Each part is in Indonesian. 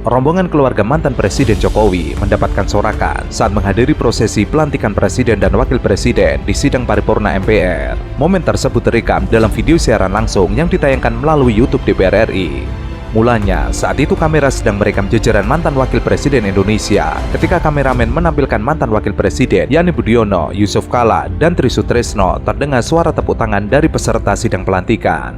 Rombongan keluarga mantan Presiden Jokowi mendapatkan sorakan saat menghadiri prosesi pelantikan Presiden dan Wakil Presiden di sidang paripurna MPR. Momen tersebut terekam dalam video siaran langsung yang ditayangkan melalui YouTube DPR RI. Mulanya, saat itu kamera sedang merekam jajaran mantan Wakil Presiden Indonesia ketika kameramen menampilkan mantan Wakil Presiden Yani Budiono, Yusuf Kala, dan Tri Sutresno. Terdengar suara tepuk tangan dari peserta sidang pelantikan.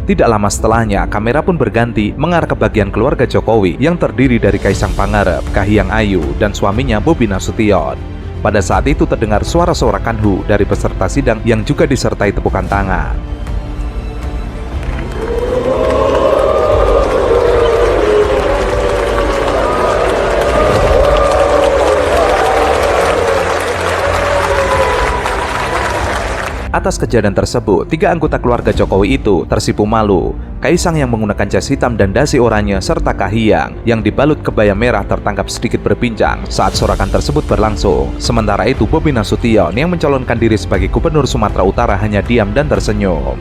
Tidak lama setelahnya, kamera pun berganti mengarah ke bagian keluarga Jokowi yang terdiri dari Kaisang Pangarep, Kahiyang Ayu, dan suaminya Bobi Nasution. Pada saat itu terdengar suara sorakan hu dari peserta sidang yang juga disertai tepukan tangan. Atas kejadian tersebut, 3 anggota keluarga Jokowi itu tersipu malu. Kaisang yang menggunakan jas hitam dan dasi oranye serta Kahiyang yang dibalut kebaya merah tertangkap sedikit berbincang saat sorakan tersebut berlangsung. Sementara itu Bobi Nasution yang mencalonkan diri sebagai Gubernur Sumatera Utara hanya diam dan tersenyum.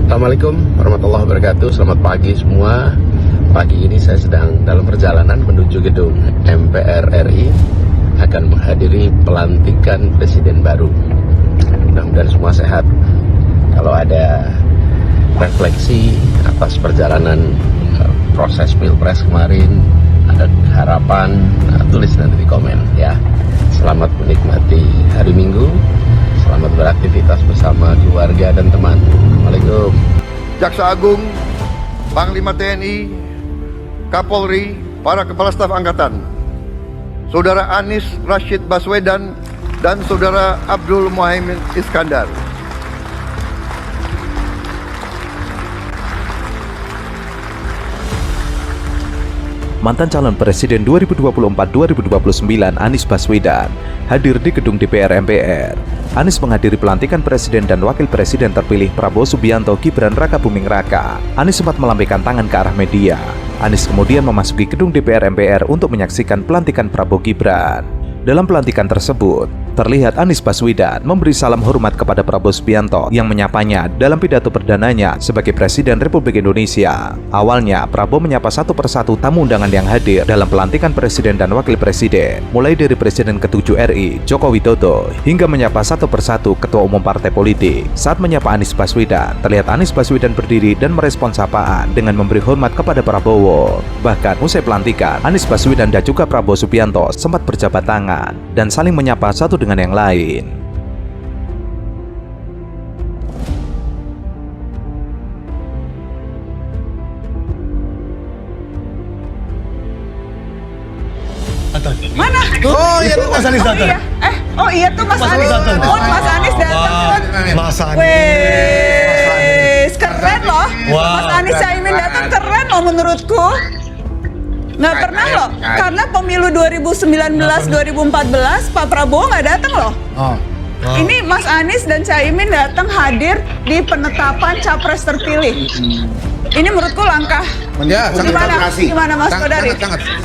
Assalamualaikum warahmatullahi wabarakatuh. Selamat pagi semua. Pagi ini saya sedang dalam perjalanan menuju gedung MPR RI, akan menghadiri pelantikan presiden baru. Mudah-mudahan semua sehat. Kalau ada refleksi atas perjalanan proses pilpres kemarin, ada harapan, tulis nanti di komen ya. Selamat menikmati hari Minggu. Selamat beraktivitas bersama keluarga dan teman. Assalamualaikum. Jaksa Agung, Panglima TNI, Kapolri, para Kepala Staf Angkatan, Saudara Anies Rashid Baswedan, dan Saudara Abdul Muhaimin Iskandar. Mantan calon presiden 2024-2029 Anies Baswedan hadir di gedung DPR MPR. Anies menghadiri pelantikan Presiden dan Wakil Presiden terpilih Prabowo Subianto Gibran Raka Buming Raka. Anies sempat melambaikan tangan ke arah media. Anies kemudian memasuki gedung DPR MPR untuk menyaksikan pelantikan Prabowo Gibran. Dalam pelantikan tersebut, terlihat Anies Baswedan memberi salam hormat kepada Prabowo Subianto yang menyapanya dalam pidato perdananya sebagai Presiden Republik Indonesia. Awalnya, Prabowo menyapa satu persatu tamu undangan yang hadir dalam pelantikan Presiden dan Wakil Presiden, mulai dari Presiden ke-7 RI, Joko Widodo, hingga menyapa satu persatu ketua umum partai politik. Saat menyapa Anies Baswedan, terlihat Anies Baswedan berdiri dan merespon sapaan dengan memberi hormat kepada Prabowo. Bahkan usai pelantikan, Anies Baswedan dan juga Prabowo Subianto sempat berjabat tangan dan saling menyapa satu dengan yang lain. Mana? Oh iya tuh Mas Anies Oh datang. iya. Oh iya tuh Mas Mas Anies. Anies datang. Mas Anies datang. Mas Anies. Wes, keren loh. Wah. Mas Anies Caimin datang keren loh menurutku. Nggak pernah loh, karena pemilu 2019-2014 Pak Prabowo nggak datang loh. Ini Mas Anies dan Caimin datang hadir di penetapan capres terpilih. Ini menurutku langkah. Ya, Gimana Mas Kodari?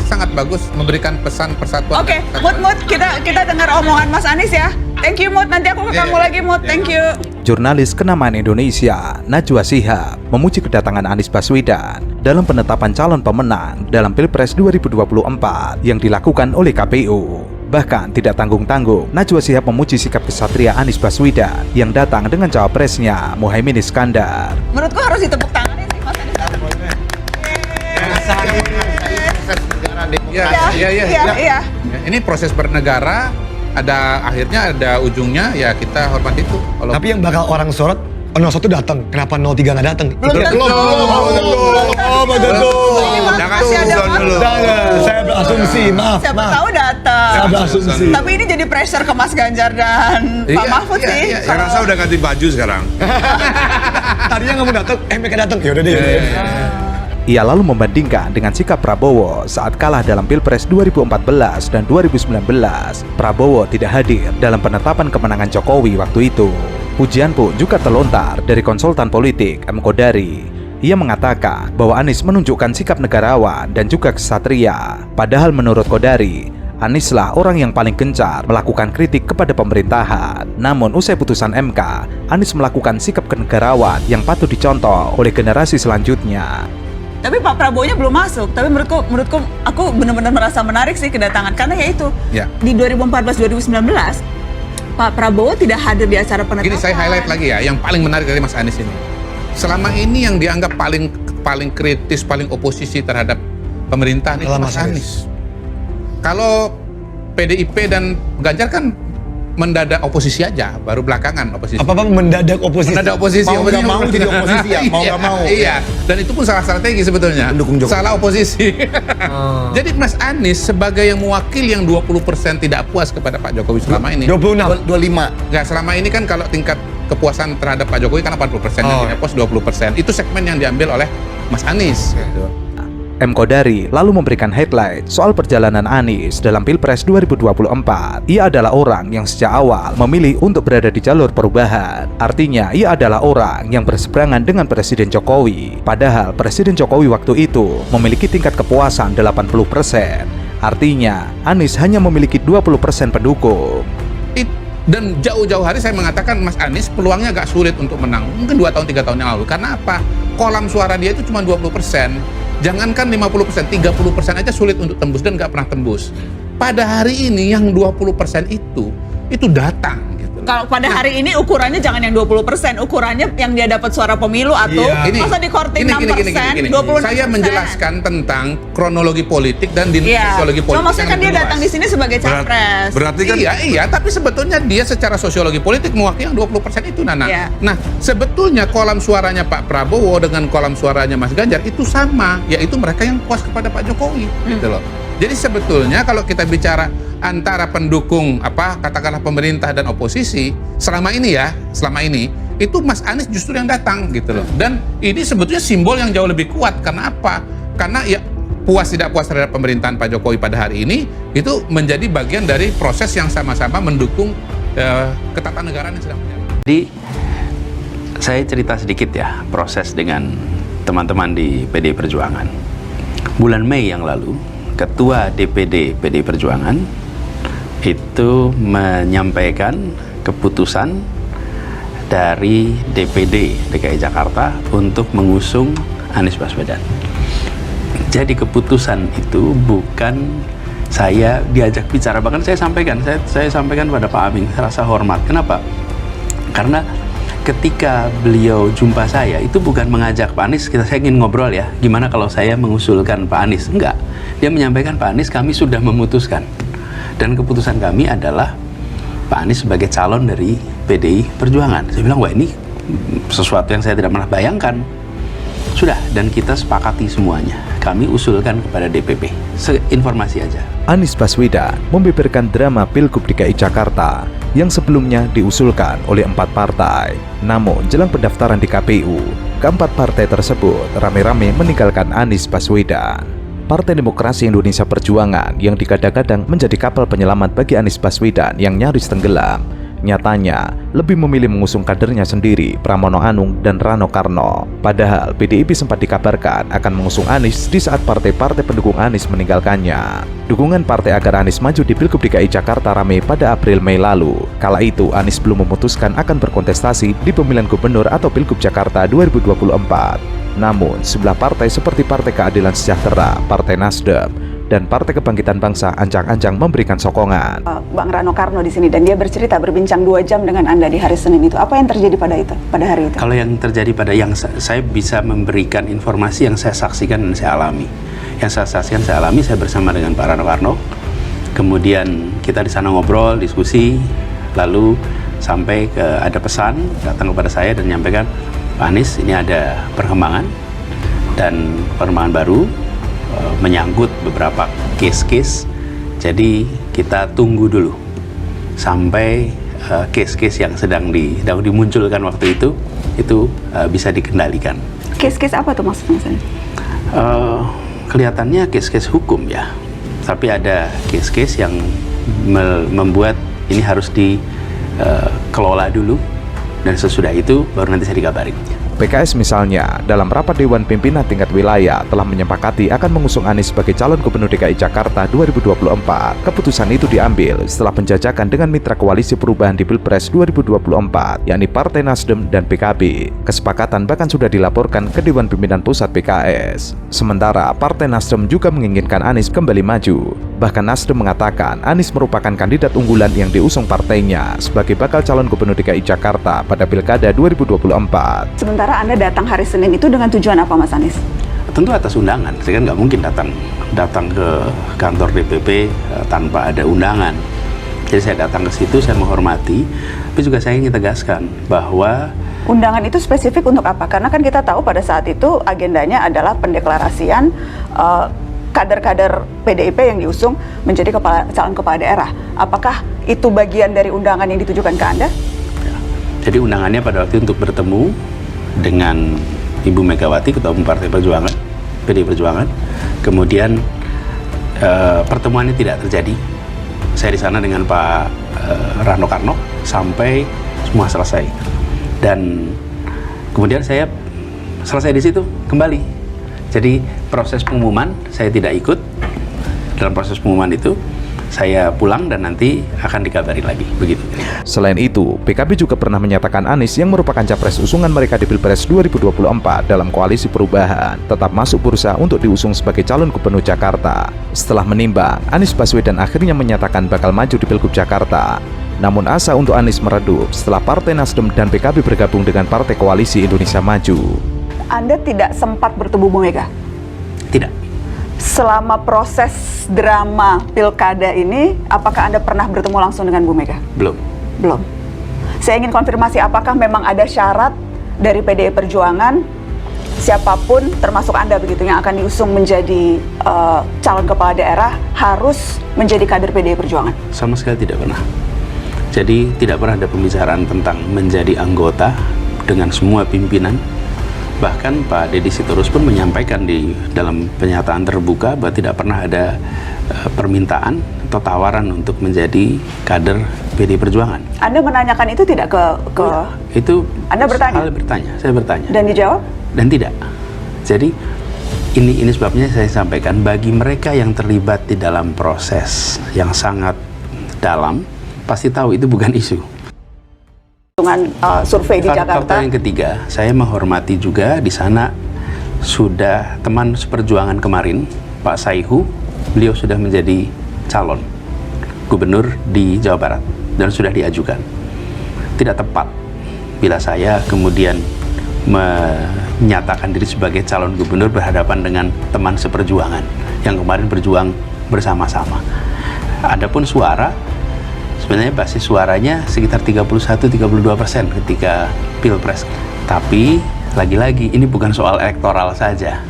sangat bagus memberikan pesan persatuan. Oke, Mut, kita dengar omongan Mas Anies ya. Thank you Mut, nanti aku ke kamu lagi Mut, thank you. Jurnalis kenamaan Indonesia, Najwa Shihab, memuji kedatangan Anies Baswedan dalam penetapan calon pemenang dalam Pilpres 2024 yang dilakukan oleh KPU. Bahkan tidak tanggung-tanggung, Najwa Shihab memuji sikap kesatria Anies Baswedan yang datang dengan cawapresnya Muhaimin Iskandar. Menurutku harus ditepuk tanganin sih Mas Anies. Iya. Ini proses bernegara, akhirnya ada ujungnya, ya kita hormat itu. Tapi yang bakal orang sorot, 01 datang. Kenapa 03 nggak datang? Belum tentu. Oh, betul. Ini masih ada waktu. Saya berasumsi, maaf. Siapa tahu datang. Saya berasumsi. Tapi ini jadi pressure ke Mas Ganjar dan Pak Mahfud sih. Saya rasa udah ganti baju sekarang. Tadinya nggak mau datang, mereka datang. Yaudah deh. Ia lalu membandingkan dengan sikap Prabowo saat kalah dalam Pilpres 2014 dan 2019. Prabowo tidak hadir dalam penetapan kemenangan Jokowi waktu itu. Pujian pun juga terlontar dari konsultan politik M. Kodari. Ia mengatakan bahwa Anies menunjukkan sikap negarawan dan juga kesatria. Padahal menurut Kodari, Anieslah orang yang paling gencar melakukan kritik kepada pemerintahan. Namun usai putusan MK, Anies melakukan sikap kenegarawan yang patut dicontoh oleh generasi selanjutnya. Tapi Pak Prabowo-nya belum masuk. Tapi menurutku aku benar-benar merasa menarik sih kedatangan karena yaitu di 2014-2019 Pak Prabowo tidak hadir di acara penetapan. Gini, saya highlight lagi ya, yang paling menarik dari Mas Anies ini. Selama ini yang dianggap paling kritis, paling oposisi terhadap pemerintahan itu Mas Anies. Kalau PDIP dan Ganjar kan mendadak oposisi aja, baru belakangan oposisi. Apa mendadak oposisi? Mendadak oposisi. Mau nggak mau jadi oposisi ya, mau nggak mau. Iya, dan itu pun salah strategi sebetulnya. Mendukung Jokowi. Salah oposisi. Jadi Mas Anies sebagai yang mewakili yang 20% tidak puas kepada Pak Jokowi selama ini. 26. 25. Nggak, selama ini kan kalau tingkat kepuasan terhadap Pak Jokowi kan 80%, yang tidak puas 20%. Itu segmen yang diambil oleh Mas Anies. Gitu. M. Kodari lalu memberikan highlight soal perjalanan Anies dalam Pilpres 2024. Ia adalah orang yang sejak awal memilih untuk berada di jalur perubahan. Artinya, ia adalah orang yang berseberangan dengan Presiden Jokowi. Padahal Presiden Jokowi waktu itu memiliki tingkat kepuasan 80%. Artinya, Anies hanya memiliki 20% pendukung. Dan jauh-jauh hari saya mengatakan Mas Anies peluangnya agak sulit untuk menang. Mungkin 2 tahun, 3 tahun yang lalu. Karena apa? Kolam suara dia itu cuma 20%. Jangankan 50%, 30% aja sulit untuk tembus dan nggak pernah tembus. Pada hari ini yang 20% itu datang. Gitu. Kalau pada hari ini ukurannya jangan yang 20%, ukurannya yang dia dapat suara pemilu atau masa di korting 6%, 26%. Saya menjelaskan tentang kronologi politik dan sosiologi politik. Maksudnya kan dia datang di sini sebagai capres. Berarti kan Iya, tapi sebetulnya dia secara sosiologi politik mewakili yang 20% itu, Nana. Iya. Nah, sebetulnya kolam suaranya Pak Prabowo dengan kolam suaranya Mas Ganjar itu sama, yaitu mereka yang puas kepada Pak Jokowi, gitu loh. Jadi sebetulnya kalau kita bicara antara pendukung katakanlah pemerintah dan oposisi selama ini itu Mas Anies justru yang datang gitu loh. Dan ini sebetulnya simbol yang jauh lebih kuat. Karena apa? Karena ya puas tidak puas terhadap pemerintahan Pak Jokowi pada hari ini itu menjadi bagian dari proses yang sama-sama mendukung ketatanegaraan yang sedang berjalan. Jadi saya cerita sedikit ya proses dengan teman-teman di PDI Perjuangan. Bulan Mei yang lalu, Ketua DPD PDI Perjuangan itu menyampaikan keputusan dari DPD DKI Jakarta untuk mengusung Anies Baswedan. Jadi keputusan itu bukan saya diajak bicara, bahkan saya sampaikan pada Pak Aming, rasa hormat. Kenapa? Karena ketika beliau jumpa saya itu bukan mengajak Pak Anies, saya ingin ngobrol ya, gimana kalau saya mengusulkan Pak Anies. Enggak, dia menyampaikan, Pak Anies, kami sudah memutuskan dan keputusan kami adalah Pak Anies sebagai calon dari PDI Perjuangan. Saya bilang, wah ini sesuatu yang saya tidak pernah bayangkan. Sudah, dan kita sepakati semuanya. Kami usulkan kepada DPP. Informasi aja. Anies Baswedan membeberkan drama Pilgub DKI Jakarta yang sebelumnya diusulkan oleh 4 partai. Namun, jelang pendaftaran di KPU, keempat partai tersebut rame-rame meninggalkan Anies Baswedan. Partai Demokrasi Indonesia Perjuangan yang digadang-gadang menjadi kapal penyelamat bagi Anies Baswedan yang nyaris tenggelam, nyatanya lebih memilih mengusung kadernya sendiri, Pramono Anung dan Rano Karno. Padahal PDIP sempat dikabarkan akan mengusung Anies di saat partai-partai pendukung Anies meninggalkannya. Dukungan partai agar Anies maju di Pilgub DKI Jakarta ramai pada April-Mei lalu. Kala itu Anies belum memutuskan akan berkontestasi di pemilihan gubernur atau Pilgub Jakarta 2024. Namun, sebelah partai seperti Partai Keadilan Sejahtera, Partai Nasdem, dan Partai Kebangkitan Bangsa ancang-ancang memberikan sokongan. Bang Rano Karno di sini, dan dia berbincang 2 jam dengan Anda di hari Senin itu. Apa yang terjadi pada hari itu? Kalau yang terjadi pada saya bisa memberikan informasi yang saya saksikan dan saya alami. Yang saya saksikan, saya alami, saya bersama dengan Pak Rano Karno. Kemudian kita di sana ngobrol, diskusi, lalu sampai ada pesan datang kepada saya dan menyampaikan, Pak Anies, ini ada perkembangan dan perkembangan baru menyangkut beberapa case-case. Jadi kita tunggu dulu sampai case-case yang sedang dimunculkan waktu itu bisa dikendalikan. Case-case apa tuh maksudnya? Kelihatannya case-case hukum ya, tapi ada case-case yang membuat ini harus dikelola dulu, dan sesudah itu baru nanti saya dikabarin. PKS misalnya, dalam rapat Dewan Pimpinan tingkat wilayah telah menyepakati akan mengusung Anies sebagai calon gubernur DKI Jakarta 2024. Keputusan itu diambil setelah penjajakan dengan mitra koalisi perubahan di Pilpres 2024, yakni Partai Nasdem dan PKB. Kesepakatan bahkan sudah dilaporkan ke Dewan Pimpinan Pusat PKS. Sementara Partai Nasdem juga menginginkan Anies kembali maju. Bahkan Nasdem mengatakan Anies merupakan kandidat unggulan yang diusung partainya sebagai bakal calon gubernur DKI Jakarta pada Pilkada 2024. Sementara Anda datang hari Senin itu dengan tujuan apa, Mas Anies? Tentu atas undangan. Saya kan nggak mungkin datang ke kantor DPP tanpa ada undangan. Jadi saya datang ke situ, saya menghormati, tapi juga saya ingin tegaskan bahwa undangan itu spesifik untuk apa? Karena kan kita tahu pada saat itu agendanya adalah pendeklarasian kader-kader PDIP yang diusung menjadi calon kepala daerah. Apakah itu bagian dari undangan yang ditujukan ke Anda? Ya. Jadi undangannya pada waktu itu untuk bertemu dengan Ibu Megawati, Ketua Umum Partai Perjuangan, PDI Perjuangan. Kemudian pertemuannya tidak terjadi. Saya di sana dengan Pak Rano Karno sampai semua selesai. Dan kemudian saya selesai di situ kembali. Jadi proses pengumuman saya tidak ikut. Dalam proses pengumuman itu saya pulang dan nanti akan dikabari lagi, begitu. Selain itu, PKB juga pernah menyatakan Anies yang merupakan capres usungan mereka di Pilpres 2024 dalam koalisi perubahan tetap masuk bursa untuk diusung sebagai calon gubernur Jakarta. Setelah menimbang, Anies Baswedan akhirnya menyatakan bakal maju di Pilgub Jakarta. Namun asa untuk Anies meredup setelah Partai Nasdem dan PKB bergabung dengan Partai Koalisi Indonesia Maju. Anda tidak sempat bertemu Bu Mega? Tidak. Selama proses drama pilkada ini, apakah Anda pernah bertemu langsung dengan Bu Mega? Belum. Belum. Saya ingin konfirmasi apakah memang ada syarat dari PDI Perjuangan siapapun termasuk Anda begitu yang akan diusung menjadi calon kepala daerah harus menjadi kader PDI Perjuangan? Sama sekali tidak pernah. Jadi tidak pernah ada pembicaraan tentang menjadi anggota dengan semua pimpinan. Bahkan Pak Deddy Sitorus pun menyampaikan di dalam pernyataan terbuka bahwa tidak pernah ada permintaan atau tawaran untuk menjadi kader PD Perjuangan. Anda menanyakan itu tidak ke Itu Anda bertanya? Saya bertanya. Dan dijawab? Dan tidak. Jadi ini sebabnya saya sampaikan, bagi mereka yang terlibat di dalam proses yang sangat dalam, pasti tahu itu bukan isu. Dengan survei di Jakarta. Faktor yang ketiga, saya menghormati juga di sana sudah teman seperjuangan kemarin, Pak Saihu, beliau sudah menjadi calon gubernur di Jawa Barat dan sudah diajukan. Tidak tepat bila saya kemudian menyatakan diri sebagai calon gubernur berhadapan dengan teman seperjuangan yang kemarin berjuang bersama-sama. Adapun suara, sebenarnya basis suaranya sekitar 31-32% ketika Pilpres. Tapi lagi-lagi ini bukan soal elektoral saja.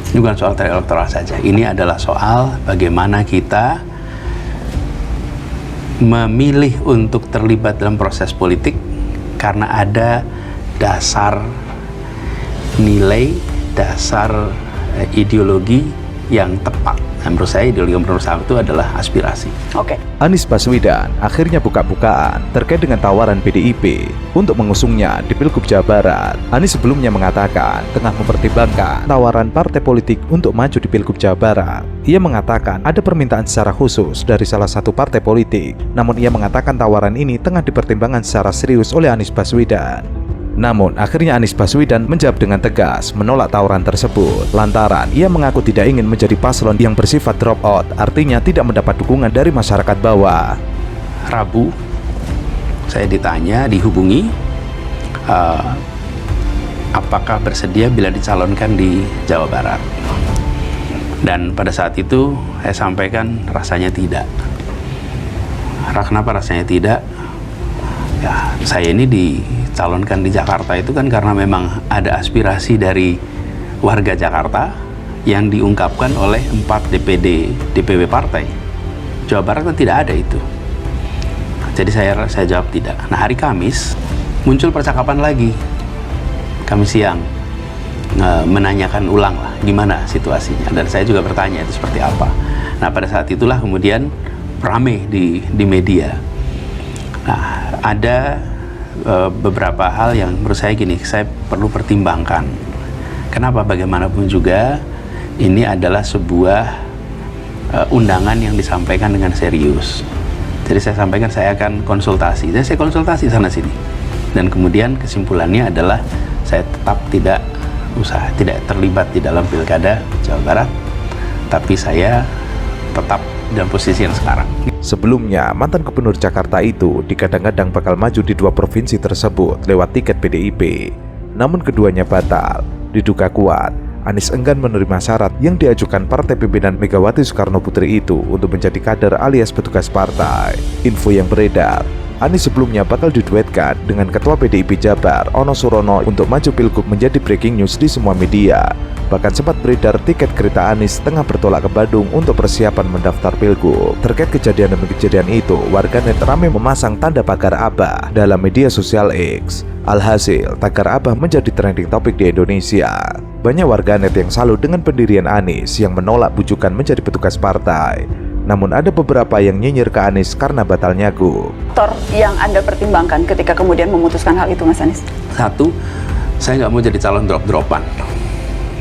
Ini bukan soal elektoral saja. Ini adalah soal bagaimana kita memilih untuk terlibat dalam proses politik karena ada dasar nilai, dasar ideologi yang tepat. Nah, menurut saya ideologi yang bersama itu adalah aspirasi. Oke. Anies Baswedan akhirnya buka-bukaan terkait dengan tawaran PDIP untuk mengusungnya di Pilgub Jawa Barat. Anies sebelumnya mengatakan tengah mempertimbangkan tawaran partai politik untuk maju di Pilgub Jawa Barat. Ia mengatakan ada permintaan secara khusus dari salah satu partai politik, namun ia mengatakan tawaran ini tengah dipertimbangkan secara serius oleh Anies Baswedan. Namun, akhirnya Anies Baswedan menjawab dengan tegas menolak tawaran tersebut. Lantaran, ia mengaku tidak ingin menjadi paslon yang bersifat drop out, artinya tidak mendapat dukungan dari masyarakat bawah. Rabu, saya dihubungi, apakah bersedia bila dicalonkan di Jawa Barat. Dan pada saat itu, saya sampaikan rasanya tidak. Kenapa rasanya tidak? Ya, saya ini dicalonkan di Jakarta itu kan karena memang ada aspirasi dari warga Jakarta yang diungkapkan oleh 4 DPW partai. Jawa Barat kan tidak ada itu. Jadi saya jawab tidak. Nah, hari Kamis muncul percakapan lagi. Kamis siang menanyakan ulang lah gimana situasinya, dan saya juga bertanya itu seperti apa. Nah, pada saat itulah kemudian rame di media. Nah, ada beberapa hal yang menurut saya gini, saya perlu pertimbangkan. Kenapa? Bagaimanapun juga ini adalah sebuah undangan yang disampaikan dengan serius. Jadi saya sampaikan saya akan konsultasi. Saya konsultasi sana sini. Dan kemudian kesimpulannya adalah saya tetap tidak terlibat di dalam Pilkada Jawa Barat, tapi saya tetap dalam posisi yang sekarang. Sebelumnya, mantan gubernur Jakarta itu digadang-gadang bakal maju di 2 provinsi tersebut lewat tiket PDIP. Namun keduanya batal. Diduga kuat, Anies enggan menerima syarat yang diajukan partai pimpinan Megawati Soekarno Putri itu untuk menjadi kader alias petugas partai. Info yang beredar, Anies sebelumnya bakal diduetkan dengan Ketua PDIP Jabar, Ono Surono, untuk maju Pilgub menjadi breaking news di semua media. Bahkan sempat beredar tiket kereta Anies tengah bertolak ke Bandung untuk persiapan mendaftar Pilgub. Terkait kejadian demi kejadian itu, warganet ramai memasang tanda pagar Abah dalam media sosial X. Alhasil, tagar Abah menjadi trending topik di Indonesia. Banyak warganet yang salut dengan pendirian Anies yang menolak bujukan menjadi petugas partai. Namun ada beberapa yang nyinyir ke Anies karena batal nyagu. Faktor yang Anda pertimbangkan ketika kemudian memutuskan hal itu, Mas Anies? Satu, saya nggak mau jadi calon drop-dropan.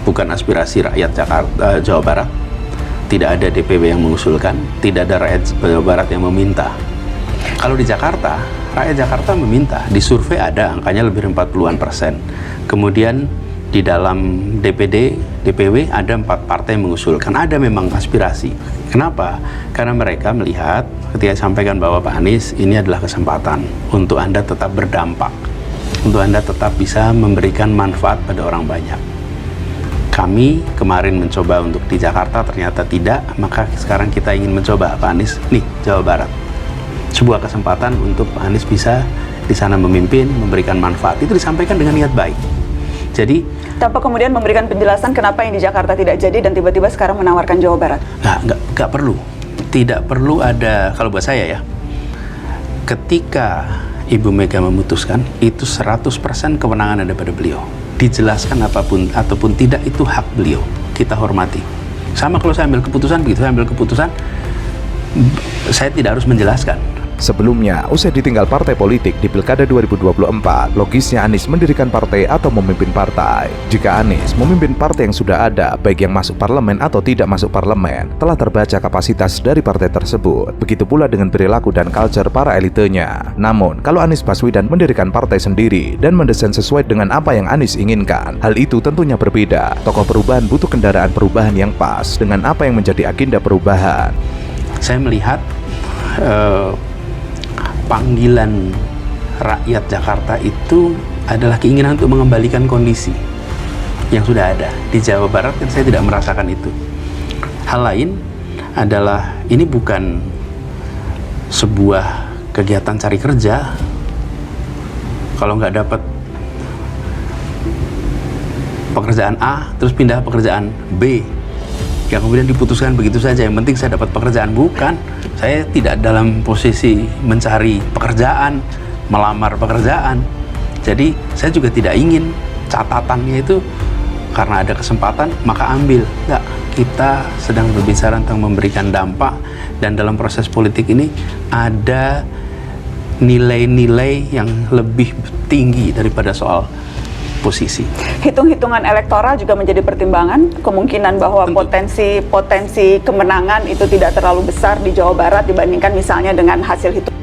Bukan aspirasi rakyat Jakarta, Jawa Barat. Tidak ada DPW yang mengusulkan, tidak ada rakyat Jawa Barat yang meminta. Kalau di Jakarta, rakyat Jakarta meminta. Di survei ada, angkanya lebih 40-an%. Kemudian di dalam DPW ada 4 partai yang mengusulkan. Ada memang aspirasi. Kenapa? Karena mereka melihat ketika sampaikan bahwa Pak Anies, ini adalah kesempatan untuk Anda tetap berdampak, untuk Anda tetap bisa memberikan manfaat pada orang banyak. Kami kemarin mencoba untuk di Jakarta, ternyata tidak, maka sekarang kita ingin mencoba Pak Anies, nih Jawa Barat. Sebuah kesempatan untuk Pak Anies bisa di sana memimpin, memberikan manfaat. Itu disampaikan dengan niat baik. Jadi tanpa kemudian memberikan penjelasan kenapa yang di Jakarta tidak jadi dan tiba-tiba sekarang menawarkan Jawa Barat. Nggak perlu. Tidak perlu ada, kalau buat saya ya, ketika Ibu Mega memutuskan, itu 100% kewenangan ada pada beliau. Dijelaskan apapun ataupun tidak, itu hak beliau. Kita hormati. Sama kalau saya ambil keputusan, begitu saya ambil keputusan, saya tidak harus menjelaskan. Sebelumnya, usai ditinggal partai politik di Pilkada 2024, logisnya Anies mendirikan partai atau memimpin partai. Jika Anies memimpin partai yang sudah ada, baik yang masuk parlemen atau tidak masuk parlemen, telah terbaca kapasitas dari partai tersebut. Begitu pula dengan perilaku dan culture para elitenya. Namun, kalau Anies Baswedan mendirikan partai sendiri dan mendesain sesuai dengan apa yang Anies inginkan, hal itu tentunya berbeda. Tokoh perubahan butuh kendaraan perubahan yang pas dengan apa yang menjadi agenda perubahan. Saya melihat panggilan rakyat Jakarta itu adalah keinginan untuk mengembalikan kondisi yang sudah ada. Di Jawa Barat kan saya tidak merasakan itu. Hal lain adalah ini bukan sebuah kegiatan cari kerja. Kalau nggak dapat pekerjaan A, terus pindah pekerjaan B, yang kemudian diputuskan begitu saja, yang penting saya dapat pekerjaan. Bukan, saya tidak dalam posisi mencari pekerjaan, melamar pekerjaan. Jadi saya juga tidak ingin catatannya itu karena ada kesempatan maka ambil. Enggak, kita sedang berbicara tentang memberikan dampak, dan dalam proses politik ini ada nilai-nilai yang lebih tinggi daripada soal posisi. Hitung-hitungan elektoral juga menjadi pertimbangan, kemungkinan bahwa potensi kemenangan itu tidak terlalu besar di Jawa Barat dibandingkan misalnya dengan hasil hitung